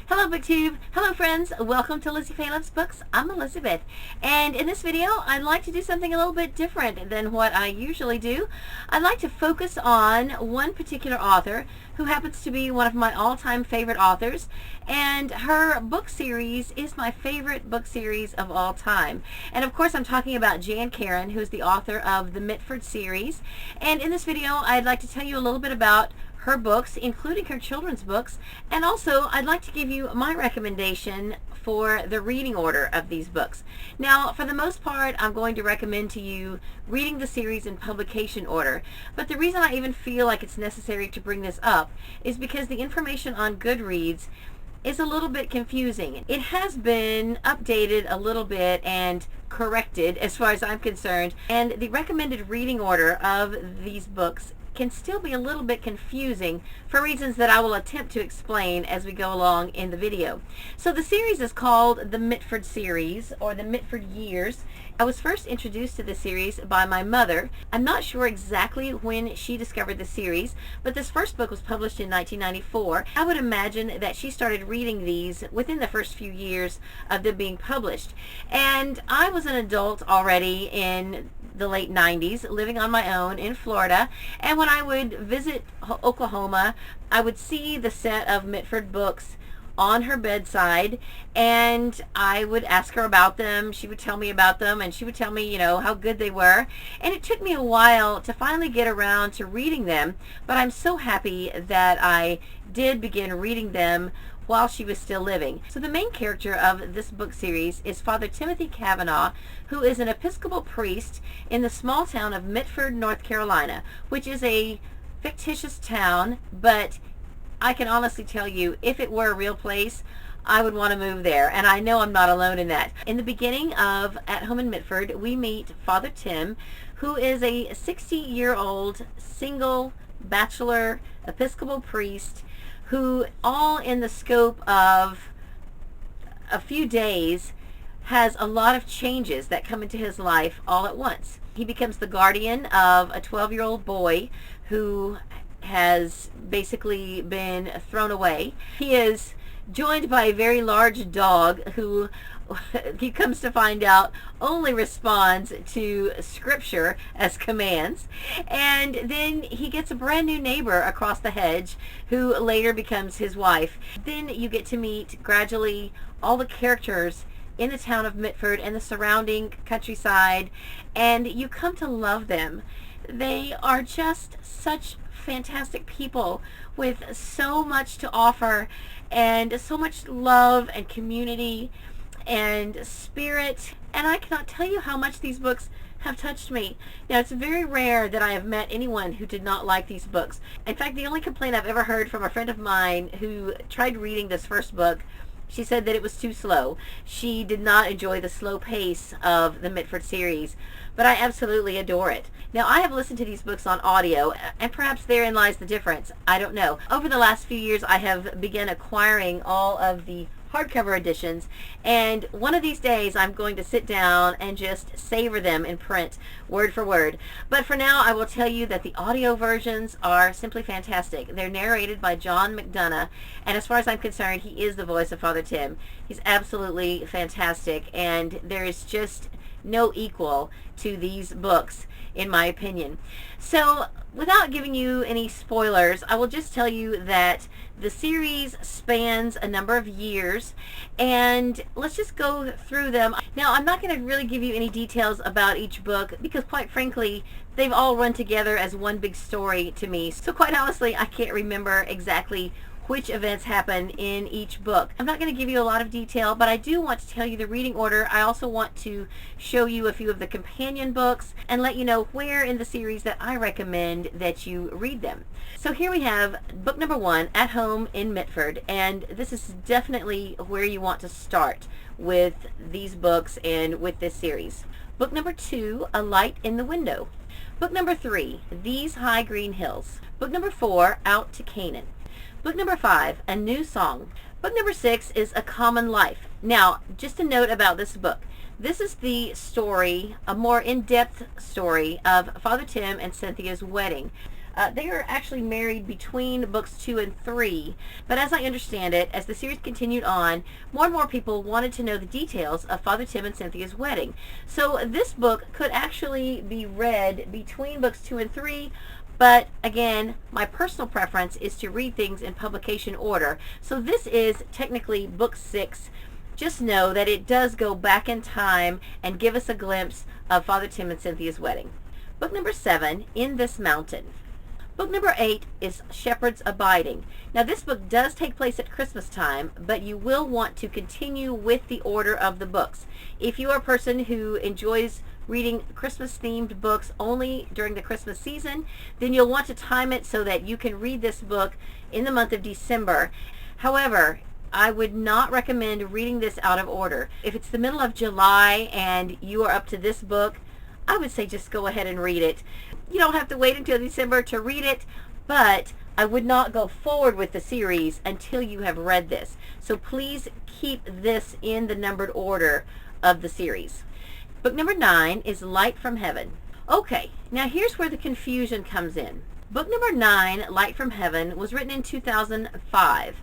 Hello BookTube, hello friends, welcome to Lizzie Faye Loves Books. I'm Elizabeth, and in this video I'd like to do something a little bit different than what I usually do. I'd like to focus on one particular author who happens to be one of my all-time favorite authors, and her book series is my favorite book series of all time. And of course I'm talking about Jan Karon, who is the author of the Mitford series, and in this video I'd like to tell you a little bit about her books, including her children's books, and also I'd like to give you my recommendation for the reading order of these books. Now, for the most part, I'm going to recommend to you reading the series in publication order, but the reason I even feel like it's necessary to bring this up is because the information on Goodreads is a little bit confusing. It has been updated a little bit and corrected as far as I'm concerned, and the recommended reading order of these books can still be a little bit confusing for reasons that I will attempt to explain as we go along in the video. So the series is called the Mitford series, or the Mitford years. I was first introduced to this series by my mother. I'm not sure exactly when she discovered the series, but this first book was published in 1994. I would imagine that she started reading these within the first few years of them being published. And I was an adult already in the late 90s, living on my own in Florida, and when I would visit Oklahoma, I would see the set of Mitford books on her bedside, and I would ask her about them. She would tell me about them, and she would tell me, how good they were. And it took me a while to finally get around to reading them, but I'm so happy that I did begin reading them while she was still living. So the main character of this book series is Father Timothy Kavanaugh, who is an Episcopal priest in the small town of Midford, North Carolina, which is a fictitious town, but I can honestly tell you, if it were a real place, I would want to move there, and I know I'm not alone in that. In the beginning of At Home in Midford, we meet Father Tim, who is a 60-year-old single bachelor Episcopal priest who, all in the scope of a few days, has a lot of changes that come into his life all at once. He becomes the guardian of a 12-year-old boy who has basically been thrown away. He is joined by a very large dog who, he comes to find out, only responds to scripture as commands. And then he gets a brand new neighbor across the hedge who later becomes his wife. Then you get to meet gradually all the characters in the town of Midford and the surrounding countryside, and you come to love them. They are just such fantastic people with so much to offer and so much love and community and spirit, and I cannot tell you how much these books have touched me. Now, it's very rare that I have met anyone who did not like these books. In fact, the only complaint I've ever heard from a friend of mine who tried reading this first book, she said that it was too slow. She did not enjoy the slow pace of the Mitford series, but I absolutely adore it. Now, I have listened to these books on audio, and perhaps therein lies the difference. I don't know. Over the last few years, I have begun acquiring all of the hardcover editions, and one of these days I'm going to sit down and just savor them in print, word for word. But for now, I will tell you that the audio versions are simply fantastic. They're narrated by John McDonough, and as far as I'm concerned, he is the voice of Father Tim. He's absolutely fantastic, and there is just no equal to these books, in my opinion. So, without giving you any spoilers, I will just tell you that the series spans a number of years, and let's just go through them. Now, I'm not going to really give you any details about each book because, quite frankly, they've all run together as one big story to me. So, quite honestly, I can't remember exactly which events happen in each book. I'm not going to give you a lot of detail, but I do want to tell you the reading order. I also want to show you a few of the companion books and let you know where in the series that I recommend that you read them. So here we have book number 1, At Home in Midford, and this is definitely where you want to start with these books and with this series. Book number 2, A Light in the Window. Book number 3, These High Green Hills. Book number 4, Out to Canaan. Book number 5, A New Song. Book number 6 is A Common Life. Now, just a note about this book. This is the story, a more in-depth story of Father Tim and Cynthia's wedding. They are actually married between books 2 and 3, but as I understand it, as the series continued on, more and more people wanted to know the details of Father Tim and Cynthia's wedding. So this book could actually be read between books 2 and 3, but again, my personal preference is to read things in publication order. So this is technically book 6. Just know that it does go back in time and give us a glimpse of Father Tim and Cynthia's wedding. Book number 7, In This Mountain. Book number 8 is Shepherd's Abiding. Now this book does take place at Christmas time, but you will want to continue with the order of the books. If you are a person who enjoys reading Christmas-themed books only during the Christmas season, then you'll want to time it so that you can read this book in the month of December. However, I would not recommend reading this out of order. If it's the middle of July and you are up to this book, I would say just go ahead and read it. You don't have to wait until December to read it, but I would not go forward with the series until you have read this. So please keep this in the numbered order of the series. Book number 9 is Light from Heaven. Okay, now here's where the confusion comes in. Book number 9, Light from Heaven, was written in 2005,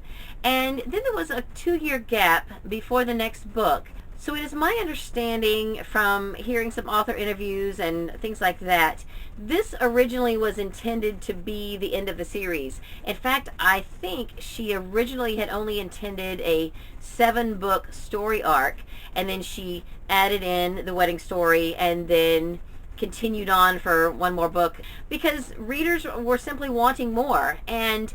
and then there was a 2-year gap before the next book. So it is my understanding from hearing some author interviews and things like that, this originally was intended to be the end of the series. In fact, I think she originally had only intended a 7-book story arc, and then she added in the wedding story and then continued on for one more book because readers were simply wanting more. And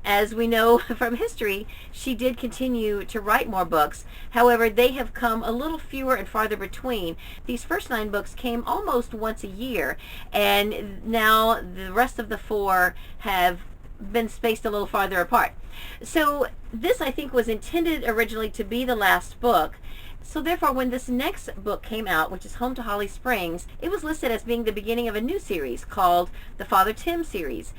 as we know from history, she did continue to write more books. However, they have come a little fewer and farther between. These first 9 books came almost once a year, and now the rest of the 4 have been spaced a little farther apart. So this, I think, was intended originally to be the last book. So therefore, when this next book came out, which is Home to Holly Springs, it was listed as being the beginning of a new series called the Father Tim series.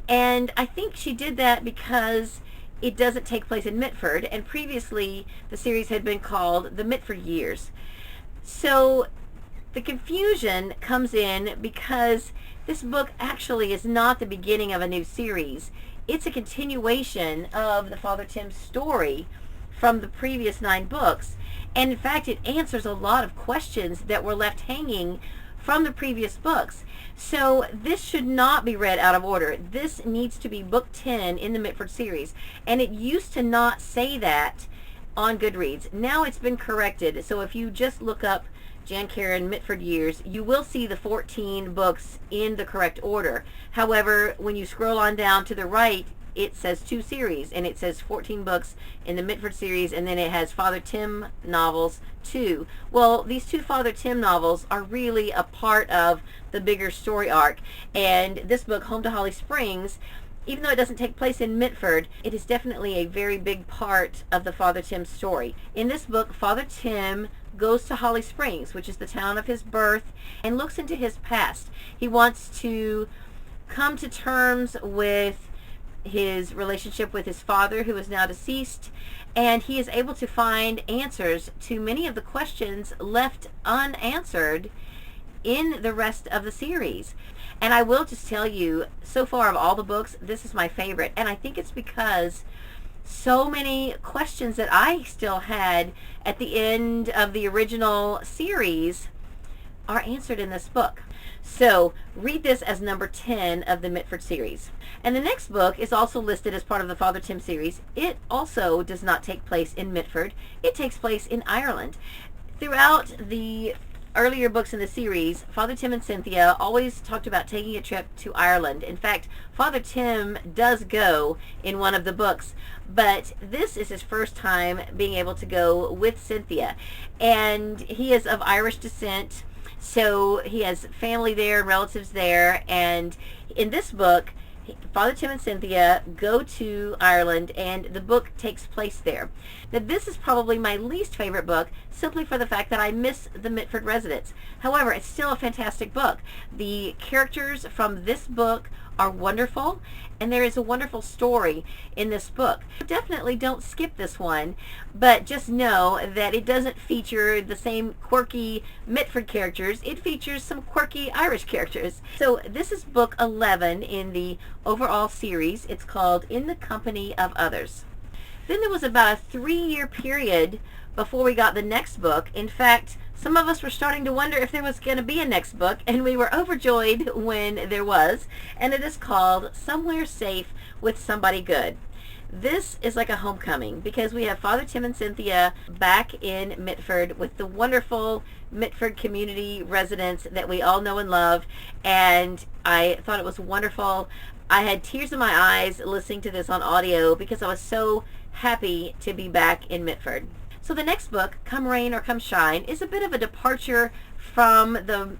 And I think she did that because it doesn't take place in Midford, and previously the series had been called the Mitford Years. So the confusion comes in because this book actually is not the beginning of a new series. It's a continuation of the Father Tim story from the previous 9 books. And in fact, it answers a lot of questions that were left hanging from the previous books. So this should not be read out of order. This needs to be book 10 in the Mitford series. And it used to not say that on Goodreads. Now it's been corrected. So if you just look up Jan Karon Mitford Years, you will see the 14 books in the correct order. However, when you scroll on down to the right, it says 2 series, and it says 14 books in the Mitford series, and then it has Father Tim novels 2. Well, these 2 Father Tim novels are really a part of the bigger story arc, and this book, Home to Holly Springs, even though it doesn't take place in Mitford, it is definitely a very big part of the Father Tim story. In this book, Father Tim goes to Holly Springs, which is the town of his birth, and looks into his past. He wants to come to terms with his relationship with his father, who is now deceased, and he is able to find answers to many of the questions left unanswered in the rest of the series. And I will just tell you, so far of all the books, this is my favorite, and I think it's because so many questions that I still had at the end of the original series are answered in this book. So read this as number 10 of the Mitford series. And the next book is also listed as part of the Father Tim series. It also does not take place in Mitford. It takes place in Ireland. Throughout the earlier books in the series, Father Tim and Cynthia always talked about taking a trip to Ireland. In fact, Father Tim does go in one of the books, but this is his first time being able to go with Cynthia. And he is of Irish descent, so he has family there and relatives there. And in this book, Father Tim and Cynthia go to Ireland, and the book takes place there. Now, this is probably my least favorite book, simply for the fact that I miss the Mitford residents. However, it's still a fantastic book. The characters from this book are wonderful, and there is a wonderful story in this book. Definitely don't skip this one, but just know that it doesn't feature the same quirky Mitford characters. It features some quirky Irish characters. So this is book 11 in the overall series. It's called In the Company of Others. Then there was about a 3-year period before we got the next book. In fact, some of us were starting to wonder if there was going to be a next book, and we were overjoyed when there was, and it is called Somewhere Safe with Somebody Good. This is like a homecoming because we have Father Tim and Cynthia back in Midford with the wonderful Midford community residents that we all know and love, and I thought it was wonderful. I had tears in my eyes listening to this on audio because I was so happy to be back in Midford. So the next book, Come Rain or Come Shine, is a bit of a departure from the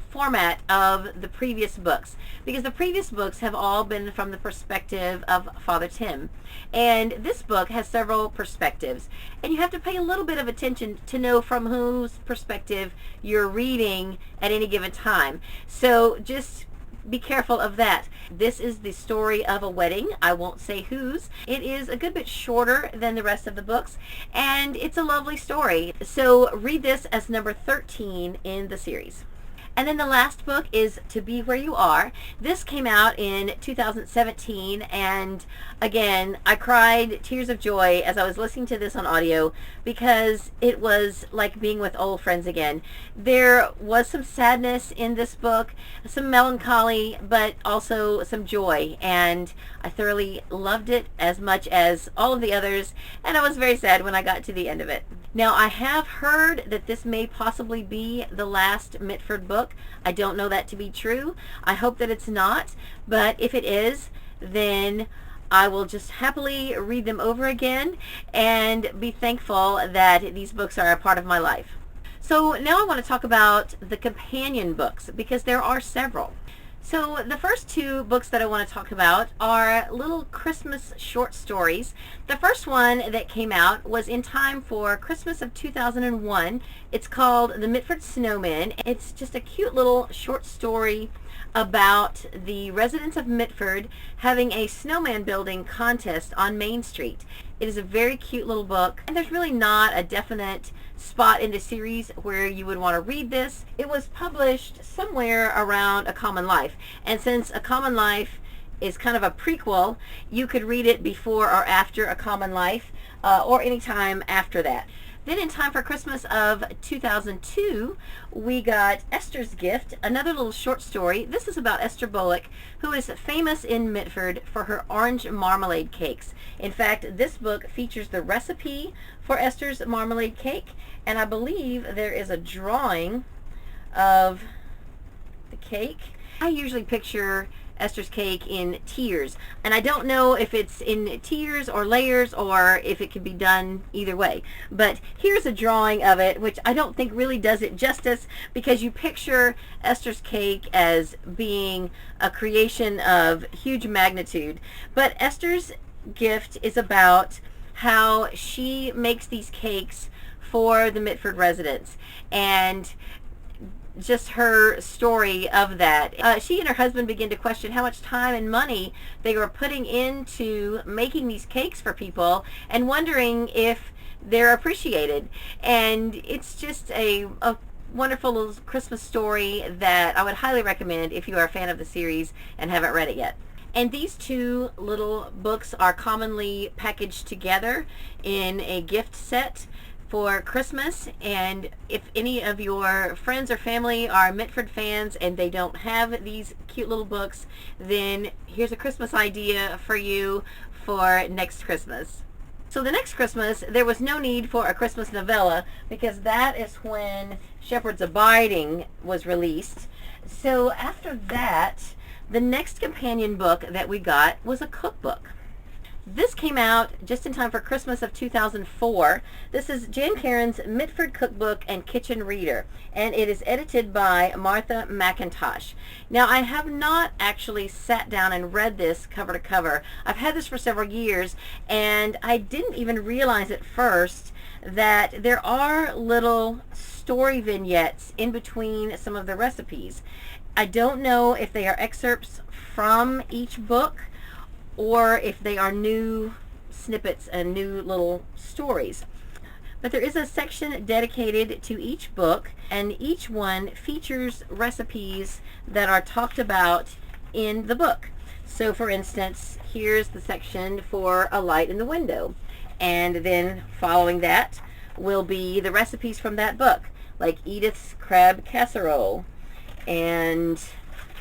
format of the previous books, because the previous books have all been from the perspective of Father Tim, and this book has several perspectives, and you have to pay a little bit of attention to know from whose perspective you're reading at any given time. So just be careful of that. This is the story of a wedding. I won't say whose. It is a good bit shorter than the rest of the books, and it's a lovely story. So read this as number 13 in the series. And then the last book is To Be Where You Are. This came out in 2017, and again, I cried tears of joy as I was listening to this on audio because it was like being with old friends again. There was some sadness in this book, some melancholy, but also some joy, and I thoroughly loved it as much as all of the others, and I was very sad when I got to the end of it. Now, I have heard that this may possibly be the last Mitford book. I don't know that to be true. I hope that it's not, but if it is, then I will just happily read them over again and be thankful that these books are a part of my life. So now I want to talk about the companion books, because there are several. So the first two books that I want to talk about are little Christmas short stories. The first one that came out was in time for Christmas of 2001. It's called The Midford Snowmen. It's just a cute little short story about the residents of Midford having a snowman building contest on Main Street. It is a very cute little book, and there's really not a definite spot in the series where you would want to read this. It was published somewhere around A Common Life, and since A Common Life is kind of a prequel, you could read it before or after A Common Life, or any time after that. Then in time for Christmas of 2002, we got Esther's Gift, another little short story. This is about Esther Bullock, who is famous in Midford for her orange marmalade cakes. In fact, this book features the recipe for Esther's marmalade cake, and I believe there is a drawing of the cake. I usually picture Esther's cake in tiers, and I don't know if it's in tiers or layers or if it can be done either way, but here's a drawing of it, which I don't think really does it justice, because you picture Esther's cake as being a creation of huge magnitude. But Esther's Gift is about how she makes these cakes for the Mitford residents, and just her story of that. She and her husband begin to question how much time and money they were putting into making these cakes for people, and wondering if they're appreciated. And it's just a wonderful little Christmas story that I would highly recommend if you are a fan of the series and haven't read it yet. And these two little books are commonly packaged together in a gift set for Christmas, and if any of your friends or family are Mitford fans and they don't have these cute little books, then here's a Christmas idea for you for next Christmas. So the next Christmas, there was no need for a Christmas novella, because that is when Shepherd's Abiding was released. So after that, the next companion book that we got was a cookbook. This came out just in time for Christmas of 2004. This is Jan Karon's Mitford Cookbook and Kitchen Reader, and it is edited by Martha McIntosh. Now, I have not actually sat down and read this cover to cover. I've had this for several years, and I didn't even realize at first that there are little story vignettes in between some of the recipes. I don't know if they are excerpts from each book, or if they are new snippets and new little stories. But there is a section dedicated to each book, and each one features recipes that are talked about in the book. So for instance, here's the section for A Light in the Window, and then following that will be the recipes from that book, like Edith's crab casserole and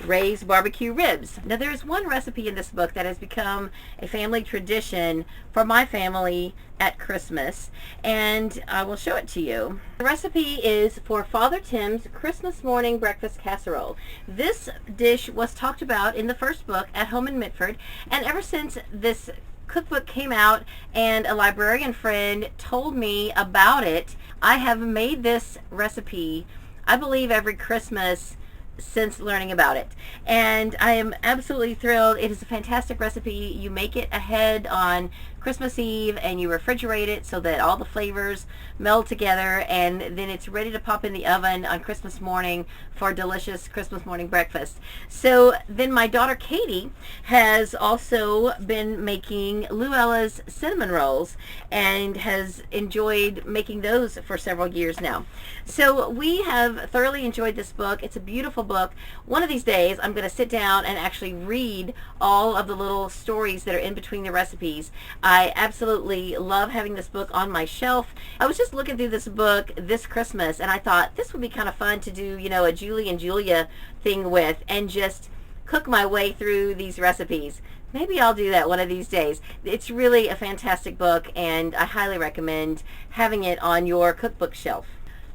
Ray's barbecue ribs. Now there is one recipe in this book that has become a family tradition for my family at Christmas, and I will show it to you. The recipe is for Father Tim's Christmas morning breakfast casserole. This dish was talked about in the first book, At Home in Midford, and ever since this cookbook came out and a librarian friend told me about it, I have made this recipe, I believe, every Christmas since learning about it, and I am absolutely thrilled. It is a fantastic recipe. You make it ahead on Christmas Eve and you refrigerate it so that all the flavors meld together, and then it's ready to pop in the oven on Christmas morning for a delicious Christmas morning breakfast. So then my daughter Katie has also been making Luella's cinnamon rolls and has enjoyed making those for several years now. So we have thoroughly enjoyed this book. It's a beautiful book. One of these days I'm going to sit down and actually read all of the little stories that are in between the recipes. I absolutely love having this book on my shelf. I was just looking through this book this Christmas and I thought this would be kind of fun to do, you know, a Julie and Julia thing with, and just cook my way through these recipes. Maybe I'll do that one of these days. It's really a fantastic book, and I highly recommend having it on your cookbook shelf.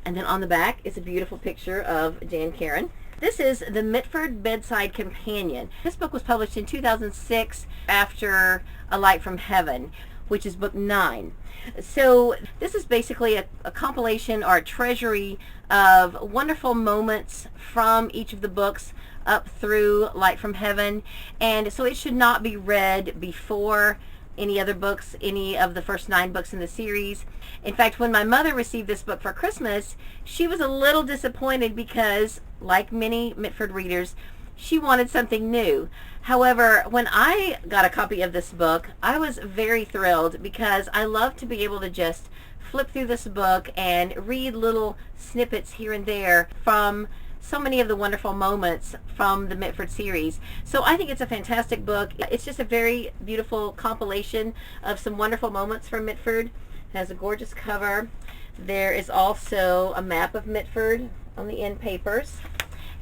And then on the back is a beautiful picture of Jan Karon. This is the Mitford Bedside Companion. This book was published in 2006 after A Light from Heaven, which is book 9. So this is basically a compilation or a treasury of wonderful moments from each of the books up through Light from Heaven, and so it should not be read before any other books, any of the first 9 books in the series. In fact, when my mother received this book for Christmas, she was a little disappointed because, like many Mitford readers, she wanted something new. However, when I got a copy of this book, I was very thrilled because I love to be able to just flip through this book and read little snippets here and there from so many of the wonderful moments from the Mitford series. So I think it's a fantastic book. It's just a very beautiful compilation of some wonderful moments from Mitford. It has a gorgeous cover. There is also a map of Mitford on the end papers.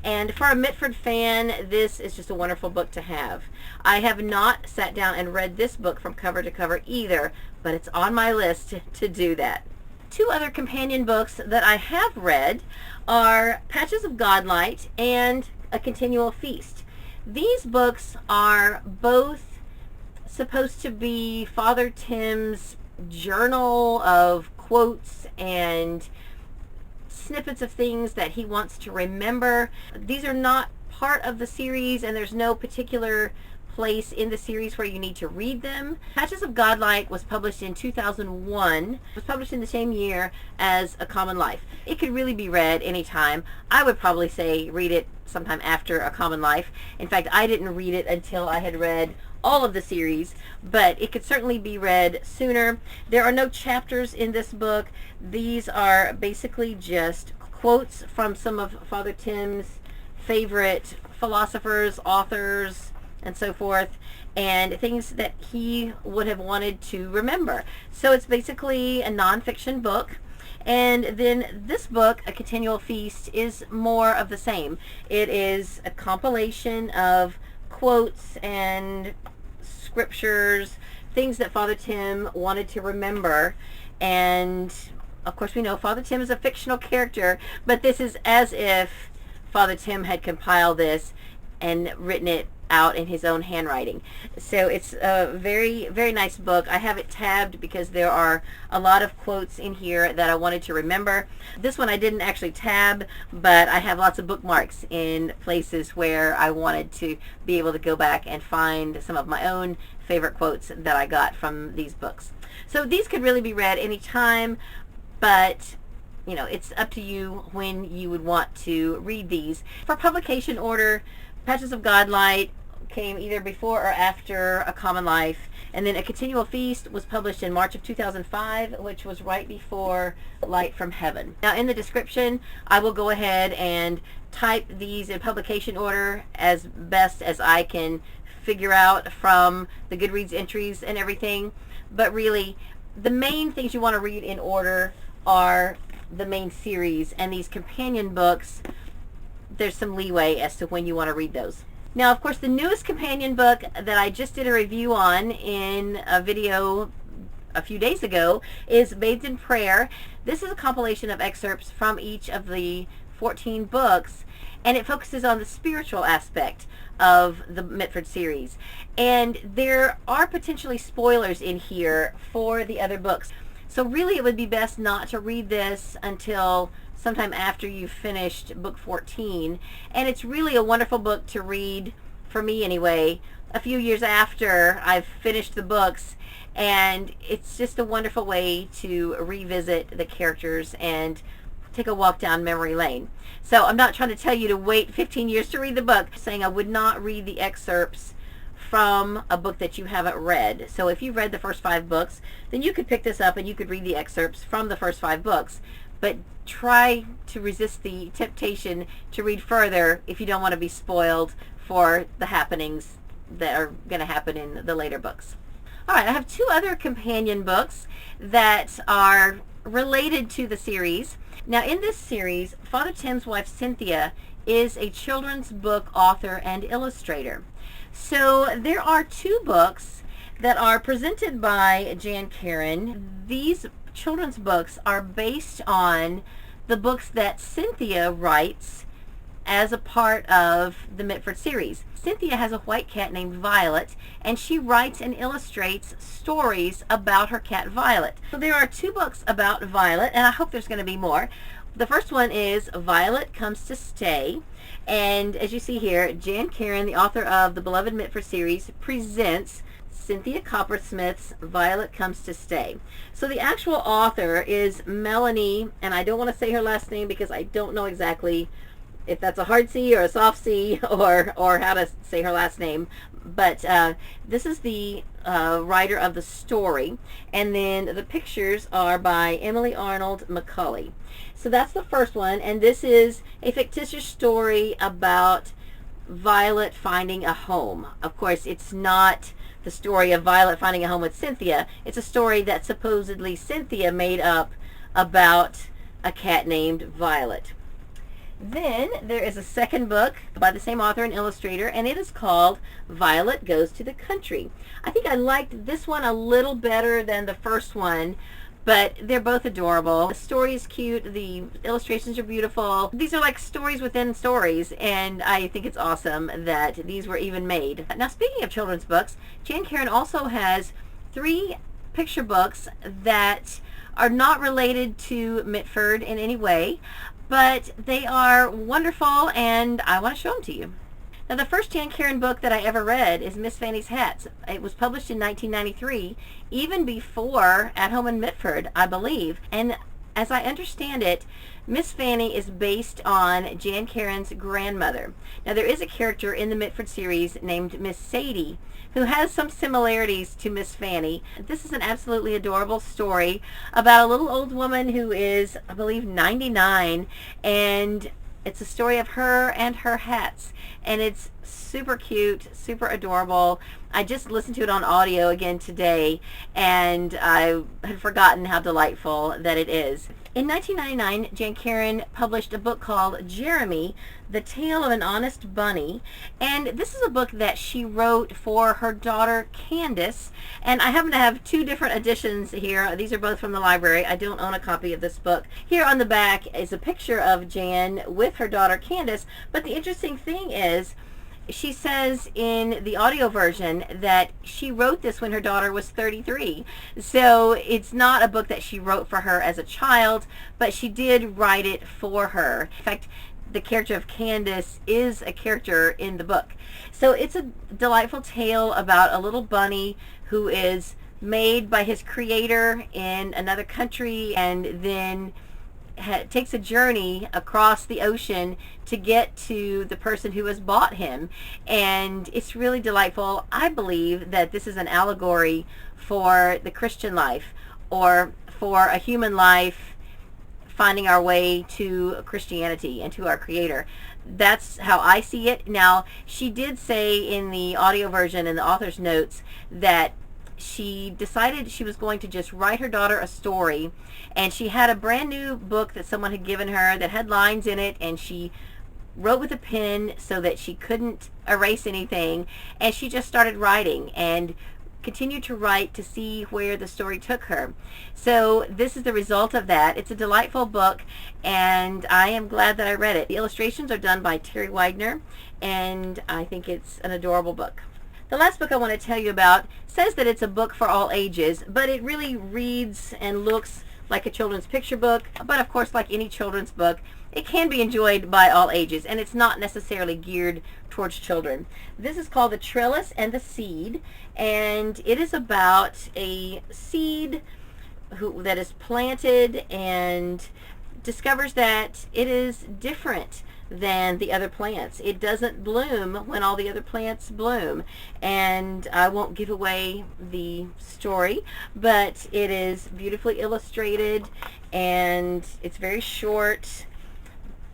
And for a Mitford fan, this is just a wonderful book to have. I have not sat down and read this book from cover to cover either, but it's on my list to do that. 2 other companion books that I have read are Patches of Godlight and A Continual Feast. These books are both supposed to be Father Tim's journal of quotes and snippets of things that he wants to remember. These are not part of the series, and there's no particular place in the series where you need to read them. Patches of Godlight was published in 2001. It was published in the same year as A Common Life. It could really be read anytime. I would probably say read it sometime after A Common Life. In fact, I didn't read it until I had read all of the series, but it could certainly be read sooner. There are no chapters in this book. These are basically just quotes from some of Father Tim's favorite philosophers, authors, and so forth, and things that he would have wanted to remember. So it's basically a nonfiction book. And then this book, A Continual Feast, is more of the same. It is a compilation of quotes and scriptures, things that Father Tim wanted to remember. And of course we know Father Tim is a fictional character, but this is as if Father Tim had compiled this and written it out in his own handwriting. So it's a very, very nice book. I have it tabbed because there are a lot of quotes in here that I wanted to remember. This one I didn't actually tab, but I have lots of bookmarks in places where I wanted to be able to go back and find some of my own favorite quotes that I got from these books. So these could really be read anytime, but you know, it's up to you when you would want to read these. For publication order, Patches of Godlight, came either before or after A Common Life. And then A Continual Feast was published in March of 2005, which was right before Light from Heaven. Now, in the description, I will go ahead and type these in publication order as best as I can figure out from the Goodreads entries and everything. But really, the main things you want to read in order are the main series, and these companion books, there's some leeway as to when you want to read those. Now, of course, the newest companion book that I just did a review on in a video a few days ago is Bathed in Prayer. This is a compilation of excerpts from each of the 14 books, and it focuses on the spiritual aspect of the Mitford series. And there are potentially spoilers in here for the other books. So really, it would be best not to read this until sometime after you've finished book 14. And it's really a wonderful book to read, for me anyway, a few years after I've finished the books. And it's just a wonderful way to revisit the characters and take a walk down memory lane. So I'm not trying to tell you to wait 15 years to read the book. I'm saying I would not read the excerpts from a book that you haven't read. So if you've read the first 5 books, then you could pick this up and you could read the excerpts from the first 5 books. But try to resist the temptation to read further if you don't want to be spoiled for the happenings that are going to happen in the later books. All right, I have 2 other companion books that are related to the series. Now, in this series, Father Tim's wife Cynthia is a children's book author and illustrator. So there are 2 books that are presented by Jan Karon. These children's books are based on the books that Cynthia writes as a part of the Mitford series. Cynthia has a white cat named Violet, and she writes and illustrates stories about her cat Violet. So there are 2 books about Violet, and I hope there's going to be more. The first one is Violet Comes to Stay, and as you see here, Jan Karon, the author of the beloved Mitford series, presents Cynthia Coppersmith's Violet Comes to Stay. So the actual author is Melanie, and I don't want to say her last name because I don't know exactly if that's a hard C or a soft C or how to say her last name. But this is the writer of the story, and then the pictures are by Emily Arnold McCulley. So that's the first one, and this is a fictitious story about Violet finding a home. Of course, it's not the story of Violet finding a home with Cynthia. It's a story that supposedly Cynthia made up about a cat named Violet. Then there is a second book by the same author and illustrator, and it is called Violet Goes to the Country. I think I liked this one a little better than the first one, but they're both adorable. The story is cute, the illustrations are beautiful. These are like stories within stories, and I think it's awesome that these were even made. Now, speaking of children's books, Jan Karon also has 3 picture books that are not related to Mitford in any way, but they are wonderful, and I want to show them to you. Now, the first Jan Karon book that I ever read is Miss Fanny's Hats. It was published in 1993, even before At Home in Midford, I believe. And as I understand it, Miss Fanny is based on Jan Karon's grandmother. Now, there is a character in the Mitford series named Miss Sadie, who has some similarities to Miss Fanny. This is an absolutely adorable story about a little old woman who is, I believe, 99, and it's a story of her and her hats, and it's super cute, super adorable. I just listened to it on audio again today, and I had forgotten how delightful that it is. In 1999, Jan Karon published a book called Jeremy, The Tale of an Honest Bunny, and this is a book that she wrote for her daughter Candace, and I happen to have 2 different editions here. These are both from the library. I don't own a copy of this book. Here on the back is a picture of Jan with her daughter Candace, but the interesting thing is, she says in the audio version that she wrote this when her daughter was 33. So it's not a book that she wrote for her as a child, but she did write it for her. In fact, the character of Candace is a character in the book. So it's a delightful tale about a little bunny who is made by his creator in another country and then takes a journey across the ocean to get to the person who has bought him, and it's really delightful. I believe that this is an allegory for the Christian life, or for a human life finding our way to Christianity and to our Creator. That's how I see it. Now, she did say in the audio version, in the author's notes, that she decided she was going to just write her daughter a story, and she had a brand new book that someone had given her that had lines in it, and she wrote with a pen so that she couldn't erase anything, and she just started writing and continued to write to see where the story took her. So this is the result of that. It's a delightful book, and I am glad that I read it. The illustrations are done by Terry Widener, and I think it's an adorable book. The last book I want to tell you about says that it's a book for all ages, but it really reads and looks like a children's picture book. But of course, like any children's book, it can be enjoyed by all ages, and it's not necessarily geared towards children. This is called The Trellis and the Seed, and it is about a seed that is planted and discovers that it is different than the other plants. It doesn't bloom when all the other plants bloom, and I won't give away the story, but it is beautifully illustrated, and it's very short,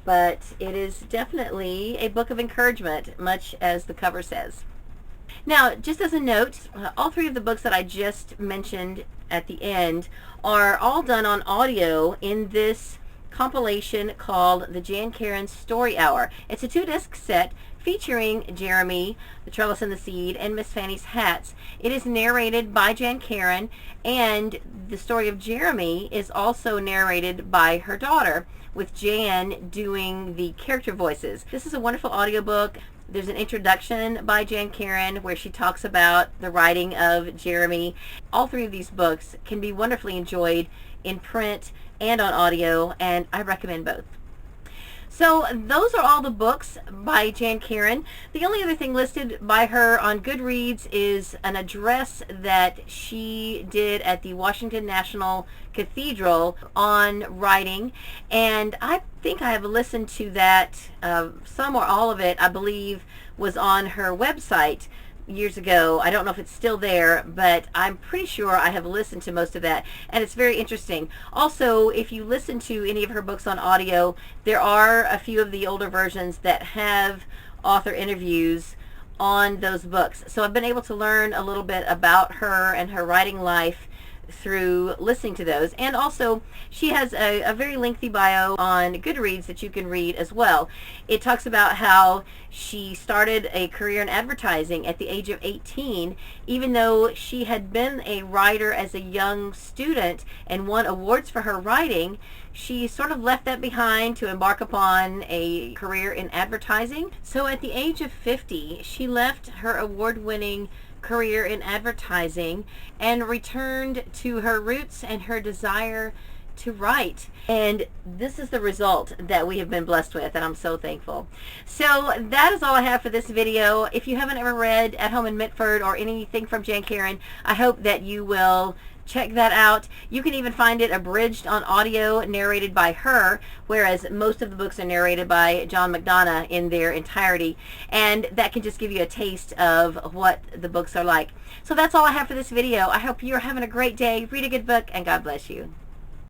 but it is definitely a book of encouragement, much as the cover says. Now, just as a note, all three of the books that I just mentioned at the end are all done on audio in this compilation called the Jan Karon Story Hour. It's a 2-disc set featuring Jeremy, The Trellis and the Seed, and Miss Fanny's Hats. It is narrated by Jan Karon, and the story of Jeremy is also narrated by her daughter, with Jan doing the character voices. This is a wonderful audiobook. There's an introduction by Jan Karon where she talks about the writing of Jeremy. All three of these books can be wonderfully enjoyed in print and on audio, and I recommend both. So those are all the books by Jan Karon. The only other thing listed by her on Goodreads is an address that she did at the Washington National Cathedral on writing, and I think I have listened to that. Some or all of it, I believe, was on her website years ago. I don't know if it's still there, but I'm pretty sure I have listened to most of that, and it's very interesting. Also, if you listen to any of her books on audio, there are a few of the older versions that have author interviews on those books. So I've been able to learn a little bit about her and her writing life through listening to those. And also, she has a very lengthy bio on Goodreads that you can read as well. It talks about how she started a career in advertising at the age of 18, even though she had been a writer as a young student and won awards for her writing. She sort of left that behind to embark upon a career in advertising. So at the age of 50, she left her award-winning career in advertising and returned to her roots and her desire to write. And this is the result that we have been blessed with, and I'm so thankful. So that is all I have for this video. If you haven't ever read At Home in Mitford or anything from Jan Karon, I hope that you will check that out. You can even find it abridged on audio, narrated by her, whereas most of the books are narrated by John McDonough in their entirety, and that can just give you a taste of what the books are like. So that's all I have for this video. I hope you're having a great day. Read a good book, and God bless you.